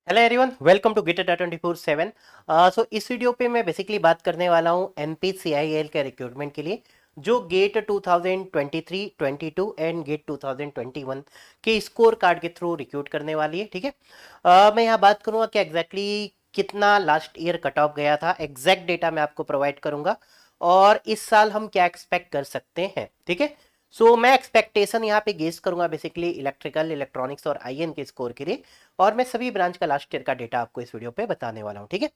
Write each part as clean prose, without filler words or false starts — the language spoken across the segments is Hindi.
Hello everyone, welcome to GATE Adda 24/7। सो इस वीडियो पे मैं बेसिकली बात करने वाला हूँ NPCIL के रिक्रूटमेंट के लिए जो गेट 2023, 22 एंड गेट 2021 के स्कोर कार्ड के थ्रू रिक्रूट करने वाली है। ठीक है। मैं यहाँ बात करूँगा कि एग्जैक्टली कितना लास्ट ईयर कट ऑफ गया था, एग्जैक्ट डेटा मैं आपको प्रोवाइड करूंगा और इस साल हम क्या एक्सपेक्ट कर सकते हैं। ठीक है। सो मैं एक्सपेक्टेशन यहाँ पे गेस करूंगा बेसिकली इलेक्ट्रिकल, इलेक्ट्रॉनिक्स और IN के स्कोर के लिए, और मैं सभी ब्रांच का लास्ट ईयर का डेटा आपको इस वीडियो पे बताने वाला हूँ। ठीक है।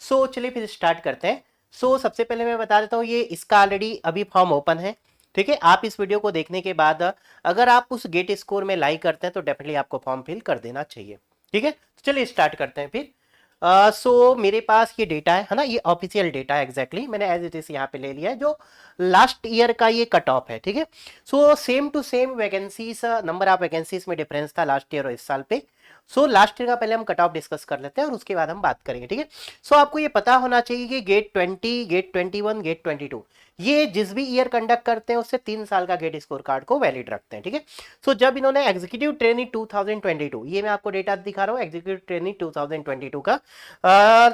सो चलिए फिर स्टार्ट करते हैं। सबसे पहले मैं बता देता हूँ, ये इसका ऑलरेडी अभी फॉर्म ओपन है। ठीक है। आप इस वीडियो को देखने के बाद अगर आप उस गेट स्कोर में लाइक करते हैं तो डेफिनेटली आपको फॉर्म फिल कर देना चाहिए। ठीक है। तो चलिए स्टार्ट करते हैं फिर। मेरे पास ये डेटा है ना, ये ऑफिशियल डेटा है। एग्जैक्टली मैंने एज इट इज यहाँ पे ले लिया है जो लास्ट ईयर का ये कट ऑफ है। ठीक है। Same to same vacancies, number of vacancies में डिफरेंस था लास्ट ईयर और इस साल पे। लास्ट ईयर का पहले हम कट ऑफ डिस्कस कर लेते हैं और उसके बाद हम बात करेंगे। ठीक है। आपको ये पता होना चाहिए कि गेट 20, गेट 21, गेट 22 ये जिस भी ईयर कंडक्ट करते हैं उससे 3 साल का गेट स्कोर कार्ड को वैलिड रखते हैं। ठीक है। जब इन्होंने एग्जीक्यूटिव ट्रेनिंग 2022, ये मैं आपको डेटा दिखा रहा हूँ एग्जीक्यूटिव ट्रेनिंग 2022 का।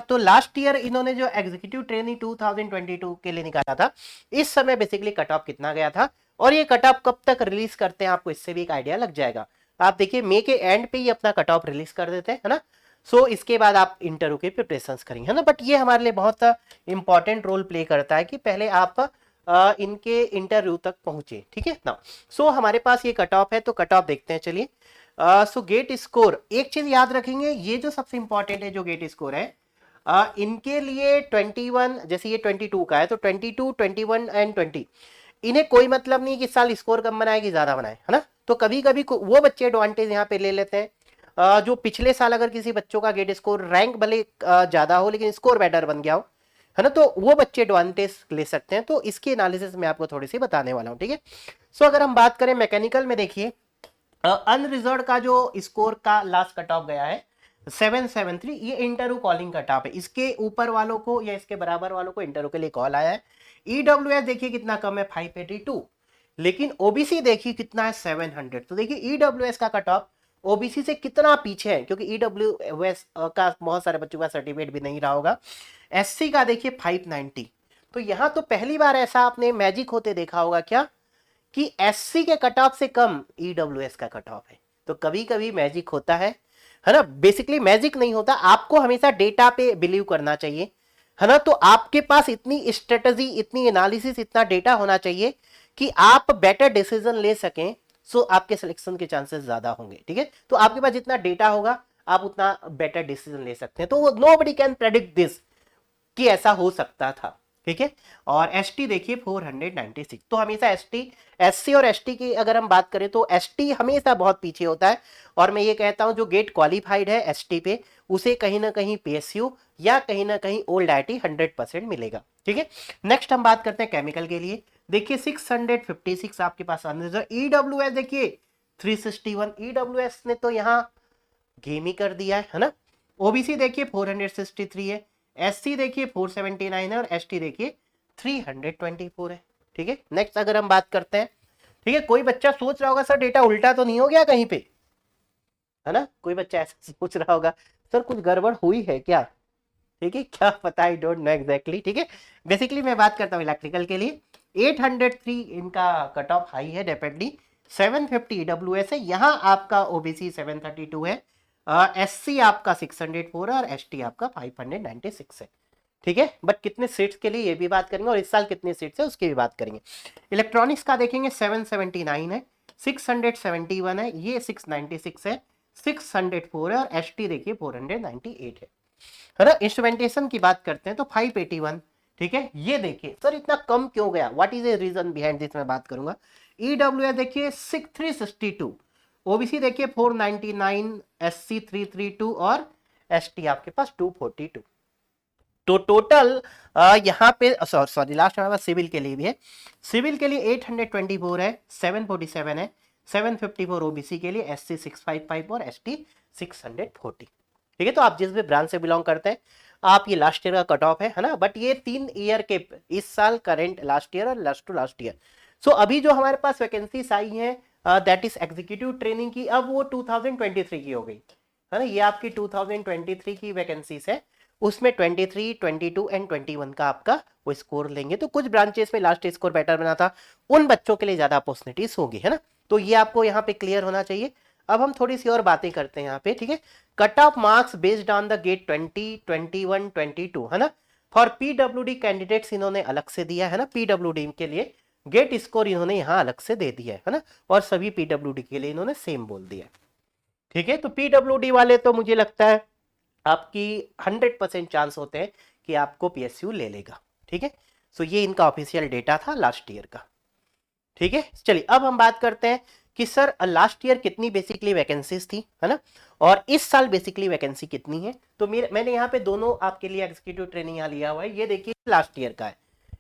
तो लास्ट ईयर इन्होंने जो एग्जीक्यूटिव ट्रेनिंग 2022 के लिए निकाला था, इस समय बेसिकली कट ऑफ कितना गया था और ये कट ऑफ कब तक रिलीज करते हैं आपको इससे भी एक आइडिया लग जाएगा। आप देखिए मई के एंड पे ही अपना कट ऑफ रिलीज कर देते हैं, है ना। इसके बाद आप इंटरव्यू के प्रिपरेशन करेंगे, है ना। बट ये हमारे लिए बहुत इंपॉर्टेंट रोल प्ले करता है कि पहले आप इनके इंटरव्यू तक पहुंचे। ठीक है ना। हमारे पास ये कट ऑफ है, तो कट ऑफ देखते हैं चलिए। गेट स्कोर, एक चीज याद रखेंगे, ये जो सबसे इंपॉर्टेंट है जो गेट स्कोर है, इनके लिए 21, जैसे ये 22 का है तो 22, 21 एंड 20, इन्हें कोई मतलब नहीं कि इस साल स्कोर कम बनाए कि ज्यादा बनाए, है ना। तो कभी कभी वो बच्चे एडवांटेज यहाँ पे ले लेते हैं जो पिछले साल अगर किसी बच्चों का गेट स्कोर रैंक भले ज्यादा हो लेकिन स्कोर बेटर बन गया हो, है ना, तो वो बच्चे एडवांटेज ले सकते हैं। तो इसकी एनालिसिस मैं आपको थोड़ी सी बताने वाला हूँ। ठीक है। अगर हम बात करें मैकेनिकल में, देखिए अनरिजर्व का जो स्कोर का लास्ट कट ऑफ गया है 773, ये इंटरव्यू कॉलिंग कट ऑफ है। इसके ऊपर वालों को या इसके बराबर वालों को इंटरव्यू के लिए कॉल आया है। EWS देखिए कितना कम है 582, लेकिन OBC देखिए कितना है 700। तो देखिए EWS का कट ऑफ OBC से कितना पीछे है, क्योंकि EWS का बहुत सारे बच्चों का सर्टिफिकेट भी नहीं रहा होगा। SC का देखिए 590। तो यहां तो पहली बार ऐसा आपने मैजिक होते देखा होगा क्या कि SC के कट ऑफ से कम EWS का कट ऑफ है। तो कभी कभी मैजिक होता है ना। बेसिकली मैजिक नहीं होता, आपको हमेशा डेटा पे बिलीव करना चाहिए, है ना। तो आपके पास इतनी स्ट्रेटजी, इतनी एनालिसिस, इतना डेटा होना चाहिए कि आप बेटर डिसीजन ले सकें। आपके सिलेक्शन के चांसेस ज्यादा होंगे। ठीक है। तो आपके पास जितना डेटा होगा आप उतना बेटर डिसीजन ले सकते हैं। तो नोबडी कैन प्रेडिक्ट दिस कि ऐसा हो सकता था। ठीक है। और ST देखिए 496। तो हमेशा ST, SC और ST की अगर हम बात करें तो ST हमेशा बहुत पीछे होता है। और मैं ये कहता हूं जो गेट क्वालिफाइड है ST पे, उसे कहीं ना कहीं PSU या कहीं ना कहीं ओल्ड IT 100% मिलेगा। ठीक है। नेक्स्ट हम बात करते हैं केमिकल के लिए। देखिए 656 आपके पास अनरिजर्व। EWS देखिए 361। EWS ने तो यहाँ गेम ही कर दिया है ना। OBC देखिए 463 है, SC देखिए 479 है और ST देखिए 324 है। ठीक है। नेक्स्ट अगर हम बात करते हैं, ठीक है, कोई बच्चा सोच रहा होगा सर डेटा उल्टा तो नहीं हो गया कहीं पे, है ना। कोई बच्चा ऐसा सोच रहा होगा सर कुछ गड़बड़ हुई है क्या। ठीक है, क्या पता, आई डोंट नो एग्जैक्टली। ठीक है। बेसिकली मैं बात करता हूँ इलेक्ट्रिकल के लिए, 803 इनका कट ऑफ हाई है डेफिनेटली। 750 EWS है, यहाँ आपका OBC 732 है, SC आपका 604 है और ST आपका 596 है। ठीक है। बट कितने सीट्स के लिए ये भी बात करेंगे और इस साल कितने सीट्स है उसकी भी बात करेंगे। इलेक्ट्रॉनिक्स का देखेंगे 779 है, 671 है, ये 696 है, 604 है और ST देखिए 498 है ना। इंस्ट्रूमेंटेशन की बात करते हैं तो 581। ठीक है। ये देखिए सर इतना कम क्यों गया, what is a reason behind this मैं बात करूंगा। EWS देखिए 362, OBC देखिए 499, SC 332 और ST आपके पास 242। तो टोटल यहाँ पे सॉरी लास्ट हमारे पास सिविल के लिए भी है। सिविल के लिए 824 है, 747 है, 754 OBC के लिए, SC 655 और ST 640। ठीक है। तो आप जिस भी ब्रांच से बिलोंग करते हैं, आप ये लास्ट ईयर का कट ऑफ है ना। बट ये 3 ईयर के, इस साल करेंट लास्ट ईयर और लास्ट टू लास्ट ईयर। अभी जो हमारे पास वैकेंसीज आई हैं दैट इज एग्जीक्यूटिव ट्रेनिंग की, अब वो 2023 की हो गई। है ना, ये आपकी 2023 की वैकेंसीज है, उसमें 23, 22 एंड 21 का आपका वो स्कोर लेंगे। तो कुछ ब्रांचेस में लास्ट स्कोर बेटर बना था, उन बच्चों के लिए ज्यादा अपॉर्चुनिटीज होगी, है ना। तो ये आपको यहाँ पे क्लियर होना चाहिए। अब हम थोड़ी सी और बातें करते हैं यहाँ पे, ठीक है। Cut off marks based on the GATE 20, 21, 22, है ना। फॉर पीडब्ल्यूडी कैंडिडेट्स इन्होंने अलग से दिया है ना, पीडब्ल्यूडी के लिए गेट स्कोर इन्होंने यहाँ अलग से दे दिया है ना, और सभी पीडब्ल्यूडी के लिए इन्होंने सेम बोल दिया है, ठीक है। तो पीडब्ल्यूडी वाले तो मुझे लगता है आपकी 100% चांस होते हैं कि आपको पीएसयू ले लेगा, ठीक है। सो ये इनका ऑफिशियल डेटा था लास्ट ईयर का, ठीक है। चलिए अब हम बात करते हैं कि सर लास्ट ईयर कितनी बेसिकली वैकेंसीज थी, है ना, और इस साल बेसिकली वैकेंसी कितनी है। तो मैंने यहाँ पे दोनों आपके लिए एग्जीक्यूटिव ट्रेनिंग यहाँ लिया हुआ है, ये देखिए लास्ट ईयर का है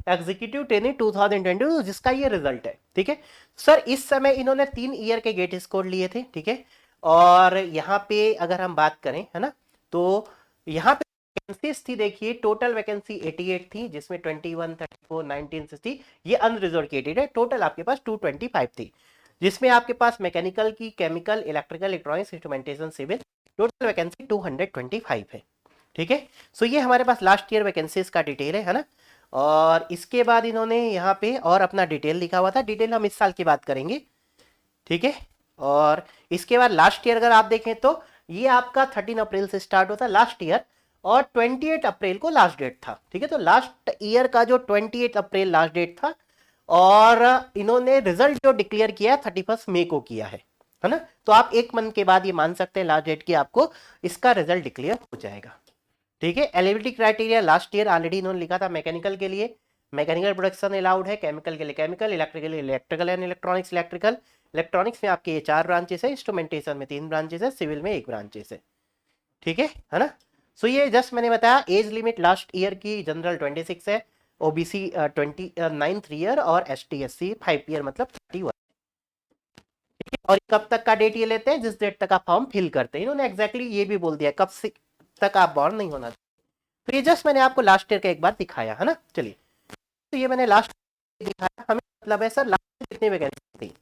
एग्जीक्यूटिव ट्रेनिंग 2022 जिसका ये रिजल्ट है, ठीक है। सर इस समय इन्होंने 3 ईयर के गेट स्कोर लिए थे, ठीक है। और यहाँ पे अगर हम बात करें, है ना, तो यहाँ पे वैकेंसीज थी, देखिए टोटल वैकेंसी 88 थी, जिसमें 21, 34, 19, 60 ये अनरिजर्व कैटेगरी है। टोटल आपके पास 225 थी, जिसमें आपके पास मैकेनिकल की, chemical, electrical, electronics, instrumentation, civil, total vacancy 225 है, ठीक है। सो ये हमारे पास लास्ट ईयर वैकेंसीज का डिटेल है ना। और इसके बाद इन्होंने यहाँ पे और अपना डिटेल लिखा हुआ था, डिटेल हम इस साल की बात करेंगे, ठीक है। और इसके बाद लास्ट ईयर अगर आप देखें तो ये आपका 13 अप्रैल से स्टार्ट होता है लास्ट ईयर, और 28 अप्रैल को लास्ट डेट था, ठीक है। तो लास्ट ईयर का जो 28 अप्रैल लास्ट डेट था, और इन्होंने रिजल्ट जो डिक्लेयर किया 31 मई को किया है ना। तो आप एक मंथ के बाद ये मान सकते हैं लास्ट डेट की आपको इसका रिजल्ट डिक्लेयर हो जाएगा, ठीक है। Eligibility criteria last year already इन्होंने लिखा था, मैकेनिकल के लिए मैकेनिकल प्रोडक्शन अलाउड है, केमिकल के लिए केमिकल, इलेक्ट्रिकल के लिए electrical and electronics electrical, electronics में आपके ये 4 ब्रांचेस है, इंस्ट्रूमेंटेशन में 3 ब्रांचेस है, सिविल में 1 ब्रांचेस है, ठीक है ना। सो ये जस्ट मैंने बताया एज लिमिट लास्ट ईयर की जनरल 26 है, ओबीसी 29 3 ईयर, और एसटी एससी 5 ईयर मतलब 31, ठीक है। और कब तक का डेट ये लेते हैं, जिस डेट तक आप फॉर्म फिल करते हैं, इन्होंने एग्जैक्टली ये भी बोल दिया कब से तक आप बॉर्न नहीं होना। तो ये जस्ट मैंने आपको लास्ट ईयर का एक बार दिखाया है ना। चलिए तो ये मैंने लास्ट दिखाया, हमें मतलब है सर लास्ट कितनी वैकेंसी थी,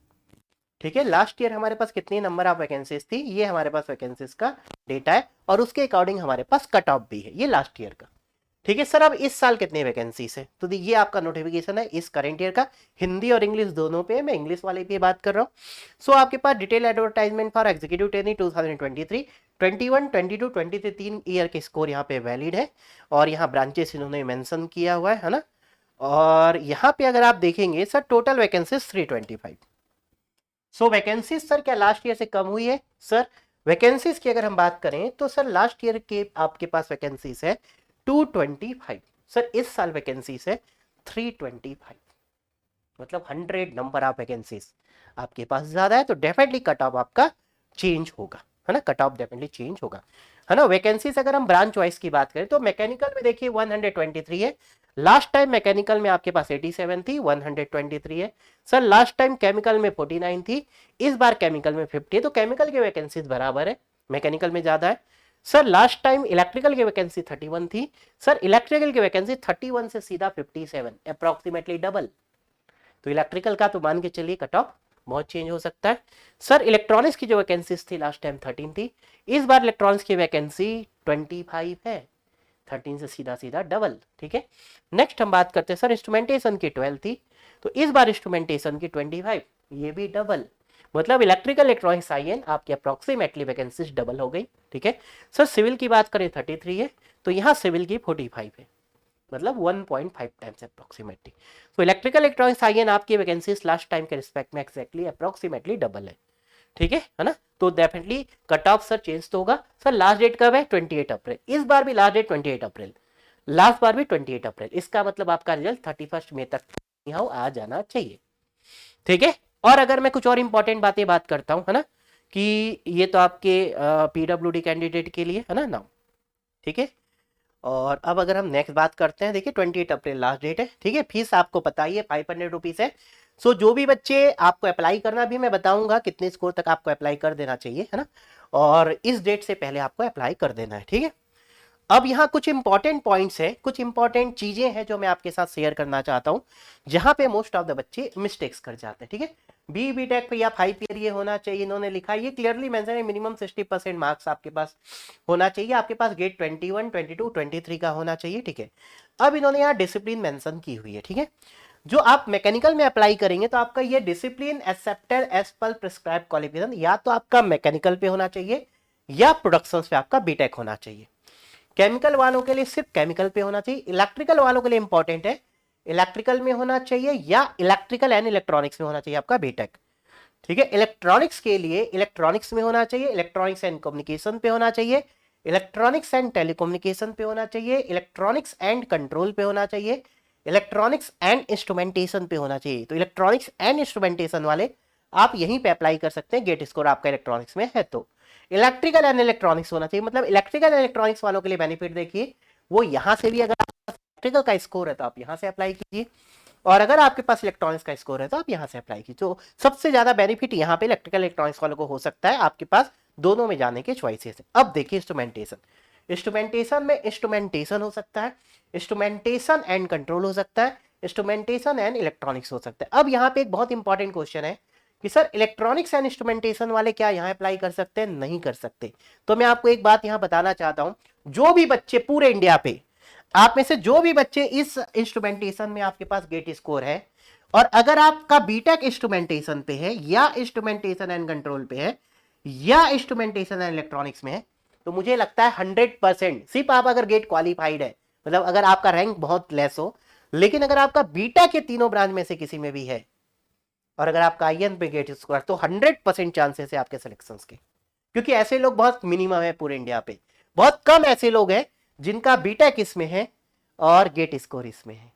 ठीक है। लास्ट ईयर हमारे पास कितनी नंबर ऑफ वैकेंसीज थी, ये हमारे पास वैकेंसीज का डेटा है, और उसके अकॉर्डिंग हमारे पास कट ऑफ भी है, ये लास्ट ईयर का, ठीक है। सर अब इस साल कितनी वैकेंसीज है, तो ये आपका नोटिफिकेशन है इस करंट ईयर का, हिंदी और इंग्लिश दोनों पे, मैं इंग्लिश वाले पे बात कर रहा हूँ। सो आपके पास detail advertisement for executive training 2023, 21, 22, 23 3 year के स्कोर यहाँ पे वैलिड है, और यहाँ ब्रांचेस इन्होंने मेंशन किया हुआ है ना। और यहाँ पे अगर आप देखेंगे सर टोटल वैकेंसीज 325। सो वैकेंसीज सर क्या लास्ट ईयर से कम हुई है, सर वैकेंसीज की अगर हम बात करें तो सर लास्ट ईयर के आपके पास वैकेंसीज है 225, सर इस साल वैकेंसीज है 325, मतलब 100 नंबर ऑफ वैकेंसीज आपके पास ज्यादा है, तो डेफिनेटली कट ऑफ आपका चेंज होगा, है ना, कट ऑफ डेफिनेटली चेंज होगा, है ना। वैकेंसीज अगर हम ब्रांच वाइज की बात करें तो मैकेनिकल में देखिए 123 है, लास्ट टाइम मैकेनिकल में आपके पास 87 थी, 123 है। सर लास्ट टाइम केमिकल में 49 थी, इस बार केमिकल में 50 है, तो केमिकल की वैकेंसीज बराबर है, मैकेनिकल में ज्यादा है। सर लास्ट टाइम इलेक्ट्रिकल की वैकेंसी 31 थी, सर इलेक्ट्रिकल की वैकेंसी 31 से सीधा 57, अप्रोक्सीमेटली डबल, तो इलेक्ट्रिकल का तो मान के चलिए कट ऑफ बहुत चेंज हो सकता है। सर इलेक्ट्रॉनिक्स की जो वैकेंसीज थी लास्ट टाइम 13 थी, इस बार इलेक्ट्रॉनिक्स की वैकेंसी 25 है, 13 से सीधा सीधा डबल, ठीक है। नेक्स्ट हम बात करते हैं सर इंस्ट्रूमेंटेशन की 12 थी, तो इस बार इंस्ट्रूमेंटेशन की 25, ये भी डबल, मतलब इलेक्ट्रिकल इलेक्ट्रॉनिक्स आईएन आपकी अप्रोक्सीमेटली वैकेंसीज डबल हो गई, ठीक है। सर सिविल की बात करें 33 है, तो यहाँ सिविल की 45 है, मतलब 1.5 टाइम्स अप्रोक्सीमेटली। तो इलेक्ट्रिकल इलेक्ट्रॉनिक्स आईएन आपकी वैकेंसीज लास्ट टाइम के रिस्पेक्ट में एक्जैक्टली अप्रोक्सीमेटली डबल है, ठीक है ना। तो definitely cut off sir change तो होगा। सर लास्ट डेट कब है 28 अप्रैल, इस बार भी लास्ट डेट 28 अप्रैल, लास्ट बार भी 28 अप्रैल, इसका मतलब आपका रिजल्ट 31 मई तक यहाँ आ जाना चाहिए, ठीक है। और अगर मैं कुछ और इंपॉर्टेंट बात करता हूँ, है ना, कि ये तो आपके पीडब्ल्यूडी कैंडिडेट के लिए है ना, ठीक है। और अब अगर हम नेक्स्ट बात करते हैं, देखिए 28 अप्रैल लास्ट डेट है, ठीक है। फीस आपको पता ही है 500 रुपीज है। सो जो भी बच्चे आपको अप्लाई करना भी मैं बताऊंगा कितने स्कोर तक आपको अप्लाई कर देना चाहिए, है ना, और इस डेट से पहले आपको अप्लाई कर देना है, ठीक है। अब यहाँ कुछ इंपॉर्टेंट पॉइंट्स है, कुछ इंपॉर्टेंट चीजें हैं जो मैं आपके साथ शेयर करना चाहता हूँ, जहां पे मोस्ट ऑफ द बच्चे मिस्टेक्स कर जाते हैं। ठीक है, बी टेक पे या 5 ईयर ये होना चाहिए, इन्होंने लिखा है, ये क्लियरली मेंशन है, मिनिमम 60% मार्क्स आपके पास होना चाहिए, आपके पास गेट 21, 22, 23 का होना चाहिए। ठीक है, अब इन्होंने यहाँ डिसिप्लिन मेंशन की हुई है। ठीक है, जो आप मैकेनिकल में अप्लाई करेंगे तो आपका ये discipline accepted as per prescribe qualification या तो आपका मैकेनिकल पे होना चाहिए या प्रोडक्शन पे आपका बीटेक होना चाहिए। केमिकल वालों के लिए सिर्फ केमिकल पे होना चाहिए, इलेक्ट्रिकल वालों के लिए इंपॉर्टेंट है, इलेक्ट्रिकल में होना चाहिए या इलेक्ट्रिकल एंड इलेक्ट्रॉनिक्स में होना चाहिए आपका बीटेक। ठीक है, इलेक्ट्रॉनिक्स के लिए इलेक्ट्रॉनिक्स में होना चाहिए, इलेक्ट्रॉनिक्स एंड कम्युनिकेशन पे होना चाहिए, इलेक्ट्रॉनिक्स एंड टेलीकम्युनिकेशन पे होना चाहिए, इलेक्ट्रॉनिक्स एंड कंट्रोल पे होना चाहिए, इलेक्ट्रॉनिक्स एंड इंस्ट्रूमेंटेशन पे होना चाहिए। तो इलेक्ट्रॉनिक्स एंड इंस्ट्रूमेंटेशन वाले आप यहीं पे अप्लाई कर सकते हैं, गेट स्कोर आपका इलेक्ट्रॉनिक्स में है तो। इलेक्ट्रिकल एंड इलेक्ट्रॉनिक्स होना चाहिए, मतलब इलेक्ट्रिकल एंड इलेक्ट्रॉनिक्स वालों के लिए बेनिफिट देखिए, वो यहां से भी अगर इलेक्ट्रिकल का स्कोर है तो आप यहां से अप्लाई कीजिए, और अगर आपके पास इलेक्ट्रॉनिक्स का स्कोर है तो आप यहां से अप्लाई कीजिए। तो सबसे ज्यादा बेनिफिट यहां पे इलेक्ट्रिकल इलेक्ट्रॉनिक्स वालों को हो सकता है, आपके पास दोनों में जाने के चॉइसेस है। अब देखिए इंस्ट्रूमेंटेशन, इंस्ट्रूमेंटेशन में इंस्ट्रूमेंटेशन हो सकता है, इंस्ट्रूमेंटेशन एंड कंट्रोल हो सकता है, इंस्ट्रूमेंटेशन एंड इलेक्ट्रॉनिक्स हो सकता है। अब यहाँ पे एक बहुत इंपॉर्टेंट क्वेश्चन है कि सर इलेक्ट्रॉनिक्स एंड इंस्ट्रूमेंटेशन वाले क्या यहाँ अप्लाई कर सकते हैं? नहीं कर सकते। तो मैं आपको एक बात यहाँ बताना चाहता हूं, जो भी बच्चे पूरे इंडिया पे, आप में से जो भी बच्चे इस इंस्ट्रूमेंटेशन में आपके पास गेट स्कोर है, और अगर आपका बीटेक इंस्ट्रूमेंटेशन पे है या इंस्ट्रूमेंटेशन एंड कंट्रोल पे है या इंस्ट्रूमेंटेशन एंड इलेक्ट्रॉनिक्स में है, तो मुझे लगता है 100%, सिर्फ आप अगर गेट क्वालिफाइड है, मतलब अगर आपका रैंक बहुत लेस हो, लेकिन अगर आपका बीटा के तीनों ब्रांच में से किसी में भी है, और अगर आपका आईएन पे गेट स्कोर, तो 100% चांसेस है आपके सिलेक्शन के, क्योंकि ऐसे लोग बहुत मिनिमम है पूरे इंडिया पे, बहुत कम ऐसे लोग हैं जिनका बीटेक इसमें है और गेट स्कोर इसमें है।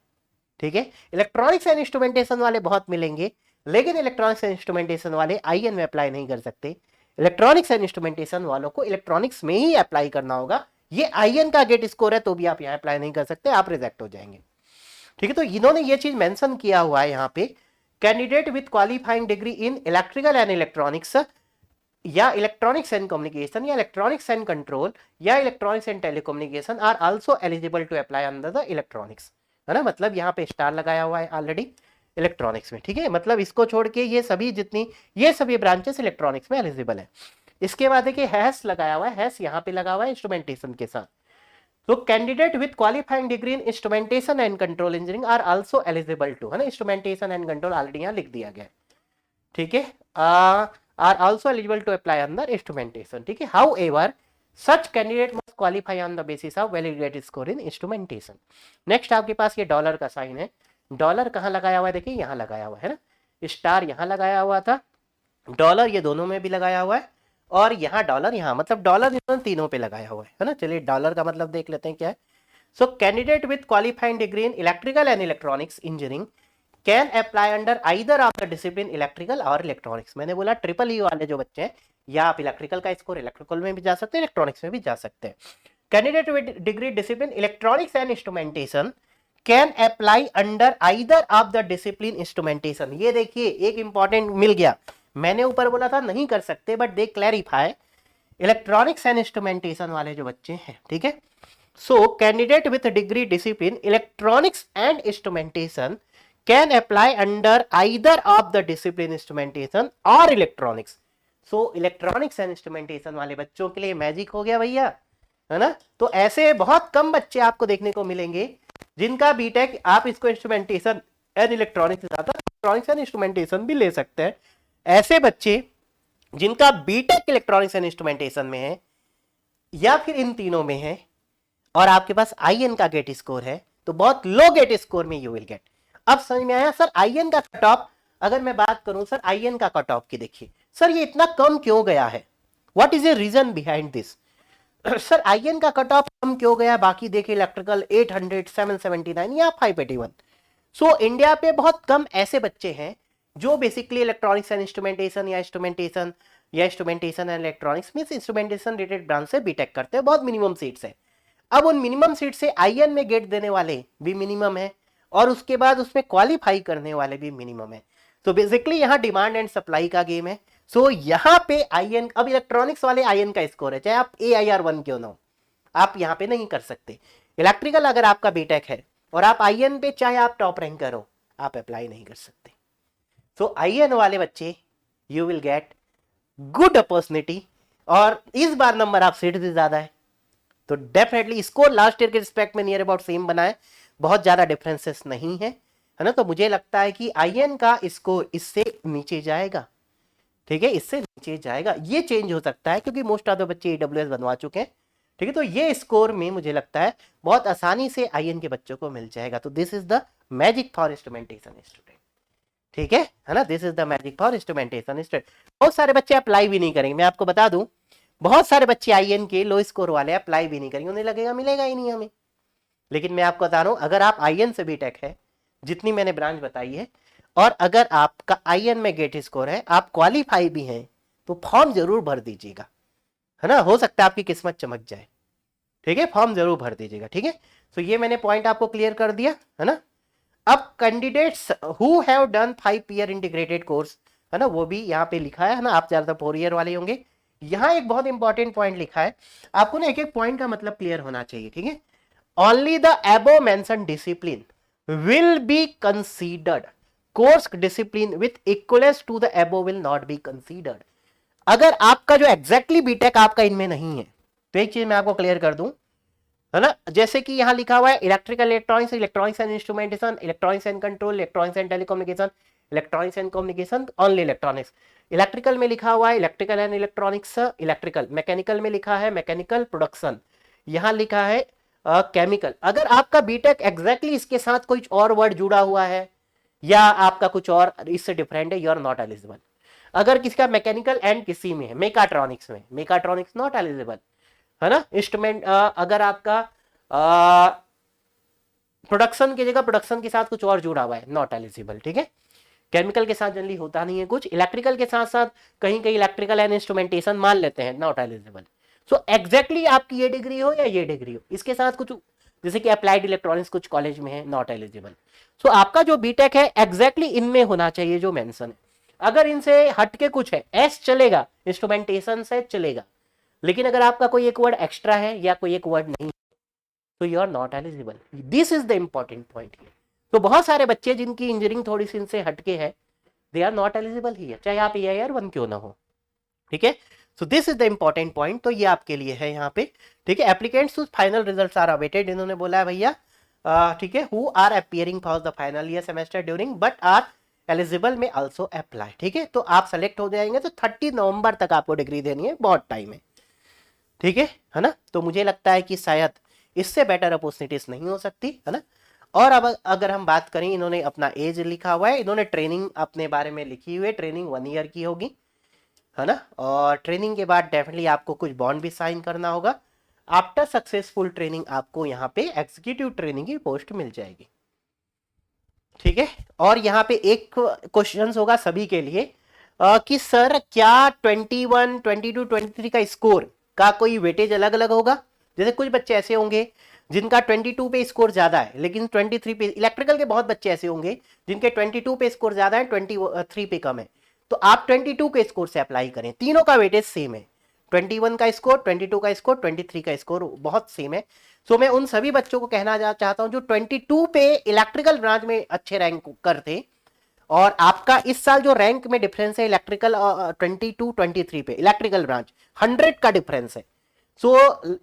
ठीक है, इलेक्ट्रॉनिक्स एंड इंस्ट्रूमेंटेशन वाले बहुत मिलेंगे, लेकिन इलेक्ट्रॉनिक्स एंड इंस्ट्रूमेंटेशन वाले आईएन में अप्लाई नहीं कर सकते। इलेक्ट्रॉनिक्स एंड इंस्ट्रूमेंटेशन वालों को इलेक्ट्रॉनिक्स में ही अप्लाई करना होगा, ये आईएन का गेट स्कोर है तो भी आप यहाँ अप्लाई नहीं कर सकते, आप रिजेक्ट हो जाएंगे। ठीक है, तो इन्होंने ये चीज मेंशन किया हुआ है यहाँ पे, candidate with qualifying degree in electrical and electronics या इलेक्ट्रॉनिक्स एंड कम्युनिकेशन या इलेक्ट्रॉनिक्स एंड कंट्रोल या electronics and telecommunication are also eligible to apply under the electronics, है ना, मतलब यहाँ पे स्टार लगाया हुआ है ऑलरेडी इलेक्ट्रॉनिक्स में। ठीक है, मतलब इसको छोड़ के ये सभी ब्रांचेस इलेक्ट्रॉनिक्स में एलिजिबल है। इसके बाद देखिए हैश लगाया हुआ है, हैश यहाँ पे लगा हुआ है इंस्ट्रूमेंटेशन के साथ। तो candidate with qualifying degree in instrumentation and control engineering are also eligible to, है ना, इंस्ट्रूमेंटेशन एंड कंट्रोल ऑलरेडी यहाँ लिख दिया गया। ठीक है, are also eligible to apply under instrumentation. ठीक है, however such candidate must qualify on the basis of validated score in instrumentation. Next आपके पास ये डॉलर का साइन है, डॉलर कहाँ लगाया हुआ है, देखिए यहाँ लगाया हुआ है ना, स्टार यहाँ लगाया हुआ था, डॉलर ये दोनों में भी लगाया हुआ है, और यहाँ डॉलर यहाँ, मतलब डॉलर इन्होंने तीनों पे लगाया हुआ है ना। चलिए डॉलर का मतलब देख लेते हैं क्या है। So candidate with qualifying degree in electrical and electronics engineering can apply under either of the discipline electrical और इलेक्ट्रॉनिक्स। मैंने बोला ट्रिपल ई वाले जो बच्चे हैं, या आप इलेक्ट्रिकल का स्कोर इलेक्ट्रिकल में भी जा सकते हैं, इलेक्ट्रॉनिक्स में भी जा सकते हैं। Candidate with degree discipline electronics and instrumentation can apply under either of the discipline instrumentation. ये देखिए एक इंपॉर्टेंट मिल गया, मैंने ऊपर बोला था नहीं कर सकते, but they clarify electronics and instrumentation वाले जो बच्चे हैं। ठीक है, so candidate with degree discipline electronics and instrumentation can apply under either of the discipline instrumentation और electronics. So electronics and instrumentation वाले बच्चों के लिए मैजिक हो गया भैया, है ना। तो ऐसे बहुत कम बच्चे आपको देखने को मिलेंगे जिनका बीटेक, आप इसको इंस्ट्रूमेंटेशन एंड इलेक्ट्रॉनिक्स के साथ इलेक्ट्रॉनिक्स एंड इंस्ट्रूमेंटेशन भी ले सकते हैं। ऐसे बच्चे जिनका बीटेक इलेक्ट्रॉनिक्स एंड इंस्ट्रूमेंटेशन में है या फिर इन तीनों में है, और आपके पास आईएन का गेट स्कोर है, तो बहुत लो गेट स्कोर में यू विल गेट। अब समझ में आया सर आईएन का कट ऑफ, अगर मैं बात करूं सर आईएन का कट ऑफ की, देखिए सर ये इतना कम क्यों गया है, what is a reason behind this. Sir IN का कट ऑफ कम क्यों गया, बाकी देखिए इलेक्ट्रिकल 800, 779 या 581। सो इंडिया पे बहुत कम ऐसे बच्चे हैं जो बेसिकली इलेक्ट्रॉनिक्स एंड इंस्ट्रूमेंटेशन या इंस्ट्रूमेंटेशन एंड इलेक्ट्रॉनिक्स में इंस्ट्रूमेंटेशन रिलेटेड ब्रांच से बीटेक करते हैं, बहुत मिनिमम सीट्स है। अब उन मिनिमम सीट से आईएन में गेट देने वाले भी मिनिमम है, और उसके बाद उसमें क्वालिफाई करने वाले भी मिनिमम है। तो बेसिकली यहाँ डिमांड एंड सप्लाई का गेम है। सो यहाँ पे आईएन, अब इलेक्ट्रॉनिक्स वाले आईएन का स्कोर है, चाहे आप AIR 1 क्यों ना हो, आप यहाँ पे नहीं कर सकते। इलेक्ट्रिकल अगर आपका बीटेक है और आप आईएन पे चाहे आप टॉप रैंक करो, आप अप्लाई नहीं कर सकते। सो आईएन वाले बच्चे you will get good opportunity, और इस बार नंबर आप सीट से ज्यादा है तो डेफिनेटली इसको लास्ट ईयर के रिस्पेक्ट में नियर अबाउट सेम बना है, बहुत ज्यादा डिफरेंसेस नहीं है, है ना। तो मुझे लगता है कि आईएन का इसको इससे नीचे जाएगा, ठीक है, इससे नीचे जाएगा। ये चेंज हो सकता है क्योंकि मोस्ट ऑफ द बच्चे ईडब्ल्यूएस बनवा चुके हैं, ठीक है। तो ये स्कोर में मुझे लगता है बहुत आसानी से आईएन के बच्चों को मिल जाएगा। तो this is the magic for instrumentation student, ठीक है ना, this is the magic for instrumentation student. बहुत सारे बच्चे अप्लाई भी नहीं करेंगे, मैं आपको बता दूं, बहुत सारे बच्चे आईएन के लो स्कोर वाले अप्लाई भी नहीं करेंगे, उन्हें लगेगा मिलेगा ही नहीं हमें। लेकिन मैं आपको बता रहा हूं, अगर आप आईएन से बीटेक है, जितनी मैंने ब्रांच बताई है, और अगर आपका आईएन में गेट स्कोर है, आप क्वालिफाई भी हैं, तो फॉर्म जरूर भर दीजिएगा, है ना, हो सकता है आपकी किस्मत चमक जाए, ठीक है, फॉर्म जरूर भर दीजिएगा, ठीक है। तो ये मैंने पॉइंट आपको क्लियर कर दिया, है ना। अब candidates who have done 5 year integrated course, है ना, वो भी यहाँ पे लिखा है ना, आप ज्यादातर 4 ईयर वाले होंगे। यहाँ एक बहुत इंपॉर्टेंट पॉइंट लिखा है, आपको ना एक एक पॉइंट का मतलब क्लियर होना चाहिए, ठीक है। Only the above mentioned discipline will be considered, course discipline with equivalence to the above will not be considered. अगर आपका जो एग्जैक्टली बीटेक आपका इनमें नहीं है, तो एक चीज मैं आपको क्लियर कर दूं, है ना, जैसे कि यहां लिखा हुआ है electrical electronics, electronics and instrumentation, electronics and control, electronics and telecommunication, electronics and communication, only electronics. Electrical में लिखा हुआ है electrical and electronics, electrical. Mechanical में लिखा है मैकेनिकल प्रोडक्शन, यहां लिखा है केमिकल। अगर आपका बीटेक एग्जैक्टली इसके साथ कोई और वर्ड जुड़ा हुआ है या आपका कुछ और इससे डिफरेंट है, यू आर नॉट एलिजिबल। अगर किसी का मैकेनिकल एंड किसी में है, मेकाट्रॉनिक्स में, मेकाट्रॉनिक्स नॉट एलिजिबल, है ना। इंस्ट्रूमेंट अगर आपका प्रोडक्शन की जगह प्रोडक्शन के साथ कुछ और जुड़ा हुआ है, नॉट एलिजिबल, ठीक है। केमिकल के साथ जनरली होता नहीं है कुछ, इलेक्ट्रिकल के साथ साथ कहीं कहीं इलेक्ट्रिकल एंड इंस्ट्रूमेंटेशन मान लेते हैं, नॉट एलिजिबल। सो एग्जैक्टली आपकी ये डिग्री हो या ये डिग्री हो, इसके साथ कुछ जैसे कि अप्लाइड इलेक्ट्रॉनिक्स कुछ कॉलेज में है, नॉट एलिजिबल। सो आपका जो बीटेक है एग्जैक्टली इनमें होना चाहिए जो मेंशन है। अगर इनसे हटके कुछ है, एस चलेगा, इंस्ट्रूमेंटेशन से चलेगा, लेकिन अगर आपका कोई एक वर्ड एक्स्ट्रा है या कोई एक वर्ड नहीं, तो you are not eligible. This is the important point. तो बहुत सारे बच्चे जिनकी इंजीनियरिंग थोड़ी सी इनसे हटके है, they are not eligible here, चाहे आप EIR 1 क्यों ना हो, ठीक है। So this is the important point, तो ये आपके लिए है यहाँ पे, ठीक है। Applicants final results are awaited, इन्होंने बोला है भैया, ठीक है, who are appearing for the final year semester during but are eligible में आल्सो अप्लाई, ठीक है। तो आप सेलेक्ट हो जाएंगे तो 30 नवंबर तक आपको डिग्री देनी है, बहुत टाइम है, ठीक है ना। तो मुझे लगता है कि शायद इससे बेटर अपॉर्चुनिटीज नहीं हो सकती, है ना। और अब अगर हम बात करें, इन्होंने अपना एज लिखा हुआ है, इन्होंने ट्रेनिंग अपने बारे में लिखी हुई है, ट्रेनिंग 1 ईयर की होगी, है ना। और ट्रेनिंग के बाद डेफिनेटली आपको कुछ बॉन्ड भी साइन करना होगा। आफ्टर सक्सेसफुल ट्रेनिंग आपको यहाँ पे एग्जीक्यूटिव ट्रेनिंग की पोस्ट मिल जाएगी, ठीक है। और यहाँ पे एक क्वेश्चन होगा सभी के लिए कि सर क्या 21, 22, 23 का स्कोर का कोई वेटेज अलग अलग होगा। जैसे कुछ बच्चे ऐसे होंगे जिनका 22 पे स्कोर ज्यादा है लेकिन 23 पे, इलेक्ट्रिकल के बहुत बच्चे ऐसे होंगे जिनके 22 पे स्कोर ज्यादा है, 23 पे कम है, तो आप 22 के स्कोर से अप्लाई करें। तीनों का वेटेज सेम है, 21 का स्कोर, 22 का स्कोर, 23 का स्कोर बहुत सेम है। सो मैं उन सभी बच्चों को कहना चाहता हूं जो 22 पे इलेक्ट्रिकल ब्रांच में अच्छे रैंक करते, और आपका इस साल जो रैंक में डिफरेंस है इलेक्ट्रिकल 22, 23 पे इलेक्ट्रिकल ब्रांच 100 का डिफरेंस है। सो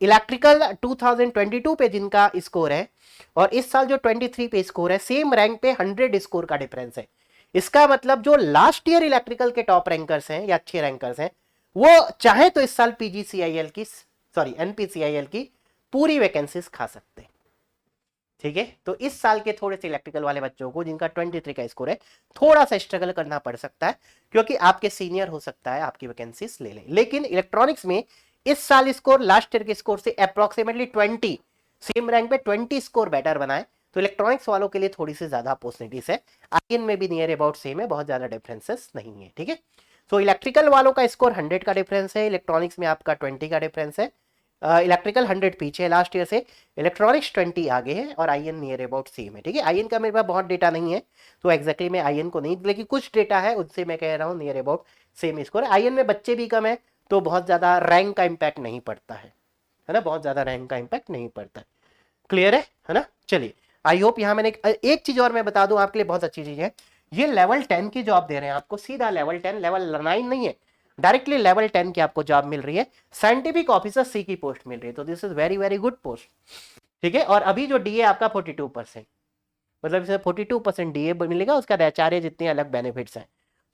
इलेक्ट्रिकल 2022 पे जिनका स्कोर है और इस साल जो 23 पे स्कोर है, सेम रैंक पे 100 स्कोर का डिफरेंस है। इसका मतलब जो लास्ट ईयर इलेक्ट्रिकल के टॉप रैंकर्स हैं या अच्छे रैंकर्स हैं, वो चाहे तो इस साल PGCIL की, सॉरी NPCIL की पूरी वैकेंसीज खा सकते हैं, ठीक है। तो इस साल के थोड़े से इलेक्ट्रिकल वाले बच्चों को जिनका 23 का स्कोर है, थोड़ा सा स्ट्रगल करना पड़ सकता है, क्योंकि आपके सीनियर हो सकता है आपकी वैकेंसीज ले लें। लेकिन इलेक्ट्रॉनिक्स में इस साल स्कोर लास्ट ईयर के स्कोर से अप्रोक्सीमेटली 20, सेम रैंक पे 20 स्कोर बेटर बनाए, तो इलेक्ट्रॉनिक्स वालों के लिए थोड़ी सी ज्यादा अपॉर्चुनिटीज है। आईएन में भी नियर अबाउट सेम है, बहुत ज्यादा डिफरेंसेस नहीं है, ठीक है। सो इलेक्ट्रिकल वालों का स्कोर 100 का डिफरेंस है, इलेक्ट्रॉनिक्स में आपका 20 का डिफरेंस है। इलेक्ट्रिकल 100 पीछे है लास्ट ईयर से, इलेक्ट्रॉनिक्स 20 आगे है, और आईएन नियर अबाउट सेम है, ठीक है। आईएन का मेरे पास बहुत डेटा नहीं है, तो एग्जैक्टली मैं आईएन को नहीं, लेकिन कुछ डेटा है उससे मैं कह रहा हूँ नियर अबाउट सेम स्कोर है। आईएन में बच्चे भी कम है, तो बहुत ज्यादा रैंक का इंपैक्ट नहीं पड़ता है, है ना, बहुत ज्यादा रैंक का इम्पैक्ट नहीं पड़ता है। क्लियर है ना। चलिए, आई होप यहाँ मैंने एक चीज और मैं बता दूं आपके लिए, बहुत अच्छी चीज है, ये लेवल 10 की जॉब दे रहे हैं आपको, सीधा लेवल 10, लेवल 9 नहीं है, डायरेक्टली लेवल 10 की आपको जॉब मिल रही है, साइंटिफिक ऑफिसर सी की पोस्ट मिल रही है, तो this is very very good post. ठीक है, और अभी जो डीए आपका 42%, मतलब इसे 42% डीए मिलेगा, उसका एचआरए जितने अलग बेनिफिट्स हैं।